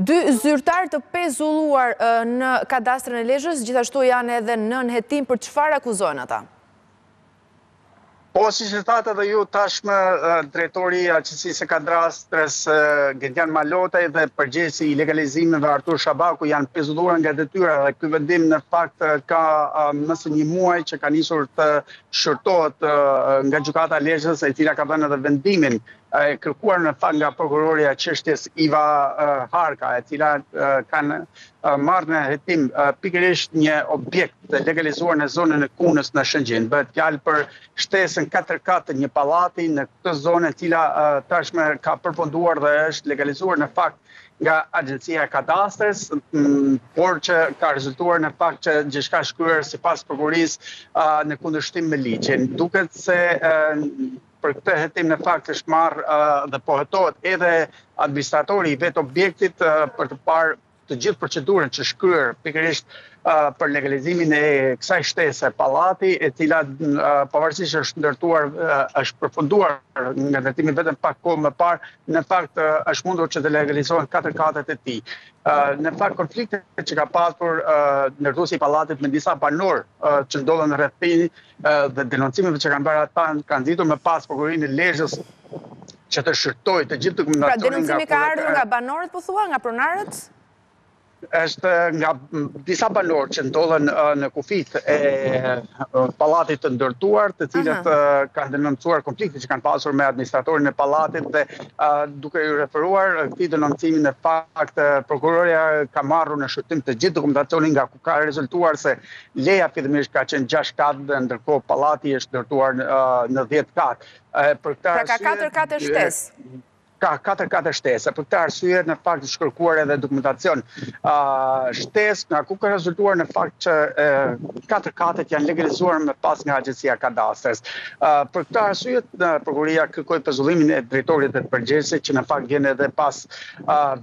2 zyrtar të pezulluar në kadastrën e Lezhës, gjithashtu janë edhe nën hetim për çfarë akuzojnë ata? Po, si që thatë edhe ju, tashmë drejtori i Aqësisë së Kadastrës Gedian Malotaj dhe përgjegjësi i legalizimeve Artur Shabaku janë pezulluar nga detyra dhe ky vendim në fakt ka më së një muaj që ka nisur të shërtohet nga gjykata e Lezhës, e cila ka dhënë edhe vendimin e kërkuar në fakt nga prokuroria e çështjes Iva Harka, e cila kanë marrë në hetim pikërisht një objekt të legalizuar në zonën e Kunës në Shëngjin. Bëhet fjalë për shtesën 4 katë një pallati në këtë zonë e cila tashmë ka përfunduar dhe është legalizuar në fakt nga Agjencia e Kadastrës, por që ka rezultuar në fakt që gjithçka shkryer sipas prokurisë në kundërshtim me ligjin. Duket se për këtë hetim në fakt është marrë dhe po hetohet edhe administratori i vetë objektit për të parë të gjithë procedurën që shkryer pikërisht për legalizimin e kësaj shtese pallati, e cila pavarësisht është ndërtuar, është përfunduar nga ndërtimi vetëm pak kohë më parë, në fakt është mundur që të legalizohen 4 katët e tij. Në fakt konfliktet që ka pasur ndërtuesi i pallatit me disa banor që ndodhen rreth tij dhe denoncimeve që kanë bërë ata kanë nxitur më pas prokurorinë e Lezhës që të shërtojë të gjithë dokumentacionin. Pra denoncimi ka ardhur nga banorët, po thua, nga pronarët? Është nga disa banor që ndodhen në kufit e pallatit të ndërtuar, të cilët kanë denoncuar konflikte që kanë pasur me administratorin e pallatit dhe duke i referuar këtij denoncimi në fakt prokuroria ka marrur në shërtim të gjithë dokumentacionin, nga ku ka rezultuar se leja fillimisht ka qenë 6 katë dhe ndërkohë pallati është ndërtuar në 10 katë. Pra ka 4 katë shtesë. Ka 4 katë shtesë. Për këtë arsye në fakt është kërkuar edhe dokumentacion shtesë, nga ku ka rezultuar në fakt që 4 katët janë legalizuar më pas nga Agjencia e Kadastrës. Për këtë arsye prokuroria kërkoi pezullimin e drejtorit dhe të përgjegjësit, që në fakt vjen edhe pas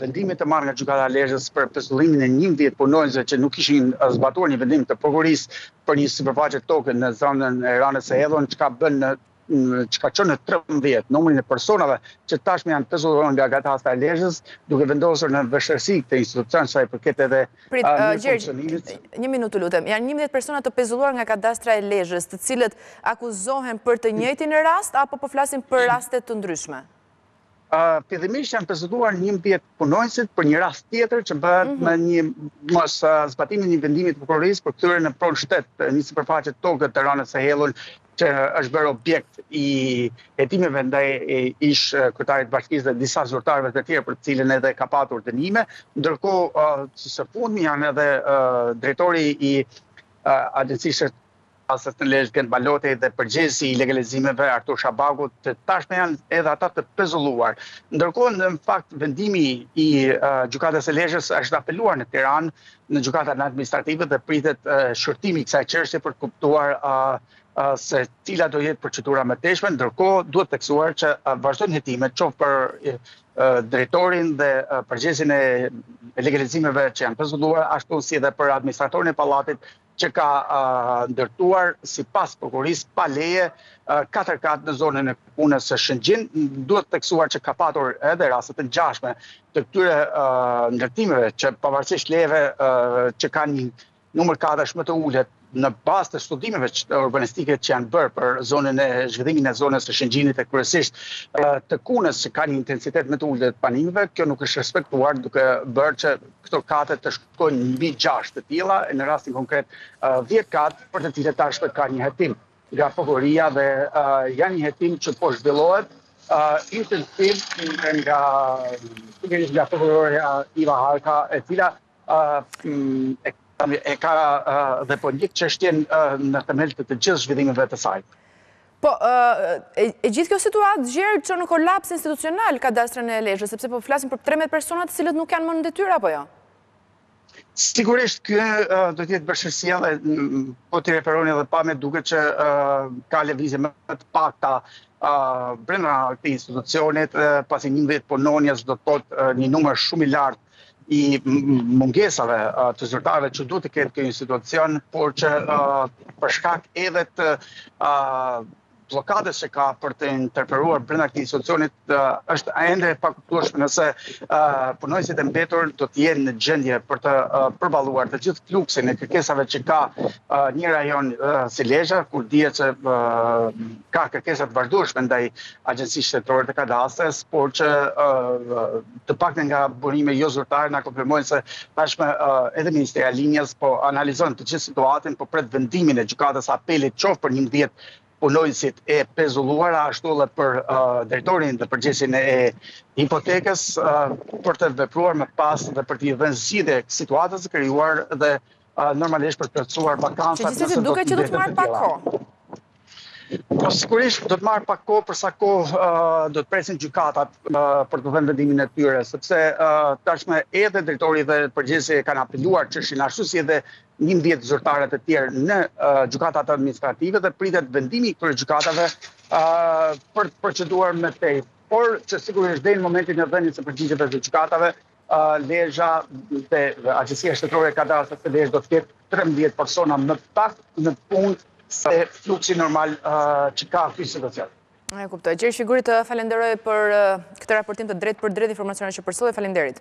vendimit të marrë nga gjykata e Lezhës për pezullimin e 11 punonjësve që nuk kishin zbatuar një vendim të prokurisë për një sipërfaqe toke në zonën e Ranës së Hedhun, që ka qenë në 13 numrin e personave që tashmë janë pezulluar nga Gatasta e Lezhës, duke vendosur në vështirësi këtë institucion sa i përket edhe funksionimit. Një minutë lutem. Janë 11 persona të pezulluar nga Kadastra e Lezhës, të cilët akuzohen për të njëjtin rast apo po flasim për raste të ndryshme? Fillimisht janë pezulluar 11 punonjësit për një rast tjetër që bëhet me një mos zbatimin e vendimit të prokurorisë për kthyer në pronë shtet një sipërfaqe toke të Ranës së Hedhun, që është bërë objekt i hetimeve ndaj ish kryetarit të bashkisë dhe disa zyrtarëve të tjerë për të cilën edhe ka patur dënime, ndërkohë së fundmi janë edhe drejtori i Agjencisë të Lezhës Gedian Malotaj dhe përgjegjësi i legalizimeve Artur Shabaku, të tashme janë edhe ata të pezulluar. Ndërkohë, në fakt, vendimi i gjykatës së Lezhës është apeluar në Tiranë, në gjykatën administrative, dhe pritet shërtimi i kësaj çështje për të kuptuar se cila do jetë procedura më teshme. Ndërkohë, duhet theksuar që vazhdojnë hetimet qoftë për drejtorin dhe përgjegjësin e legalizimeve që janë pezulluar, ashtu si edhe për administratorin e pallatit që ka ndërtuar sipas prokurisë pa leje 4 katë në zonën e Punës së Shëngjin. Duhet theksuar që ka patur edhe raste të ngjashme të këtyre ndërtimeve që pavarësisht lejeve që kanë një numër katësh më të ulët në bazë të studimeve urbanistike që janë bërë për zhvillimin e zonës së Shëngjinit e kryesisht të Kunës, që ka një intensitet më të ulët të panimeve, kjo nuk është respektuar, duke bërë që këto katë të shkojnë mbi 6 të tilla, në rastin konkret 10 katë për të cilët tashmë ka një hetim nga prokuroria dhe janë një hetim që po zhvillohet intensiv nga prokuroria Iva Harka, e cila e ka dhe po ndjek çështjen në themel të gjithë zhvillimeve të saj. Po, e gjithë kjo situatë gjerë që në kolaps institucional Kadastrën e Lezhës, sepse po flasim për 13 persona të cilët nuk janë më në detyrë apo jo? Sigurisht, kjo do të jetë vështirësia dhe po t'i referoni edhe pa me duket që ka lëvizje më të pakta brenda këtij institucionit, pasi 11 punonjës do të thotë një numër shumë i lartë i mungesave të zyrtarëve që duhet të ketë kjo institucion, por që për shkak edhe të blokadës që ka për të interferuar brenda këtij institucionit është ende e pakuptueshme nëse punonësit e mbetur do të jenë në gjendje për të përballuar të gjithë fluksin e kërkesave që ka një rajon si Lezhë, kur dihet se ka kërkesa të vazhdueshme ndaj Agjencisë Shtetërore të Kadastrit, por që të paktën nga burime jo zyrtare na konfirmojnë se tashmë edhe Ministria e Linjës po analizon të gjithë situatën, po pret vendimin e gjykatës apelit qoftë për 11 punonësit e pezulluara, ashtu edhe për drejtorin dhe përgjegjësin e hipotekës për të vepruar më pas dhe për të dhënë zgjidhje situatës së krijuar dhe normalisht për të plotësuar vakancat. Gjithsesi duket që do të marrë pak kohë. Po sigurisht do të marrë pak kohë, për sa kohë do të presin gjykatat për të dhënë vendimin e tyre, sepse tashmë edhe drejtori dhe përgjegjësi kanë apeluar çështjen, ashtu si edhe 11 zyrtarë të tjerë në gjykatat administrative dhe pritet vendimi i këtyre gjykatave për të proceduar më tej. Por që sigurisht deri në momentin e dhënies së përgjigjeve të gjykatave, Lezhë dhe Agjencia Shtetërore e Kadastrit të Lezhë do të ketë 13 persona më pak në punë se fluksi normal që ka ky situacion. E kuptoj. Gjergj Figuri, të falenderoj për këtë raportim të drejt për drejt informacioneve që përsollë. Faleminderit.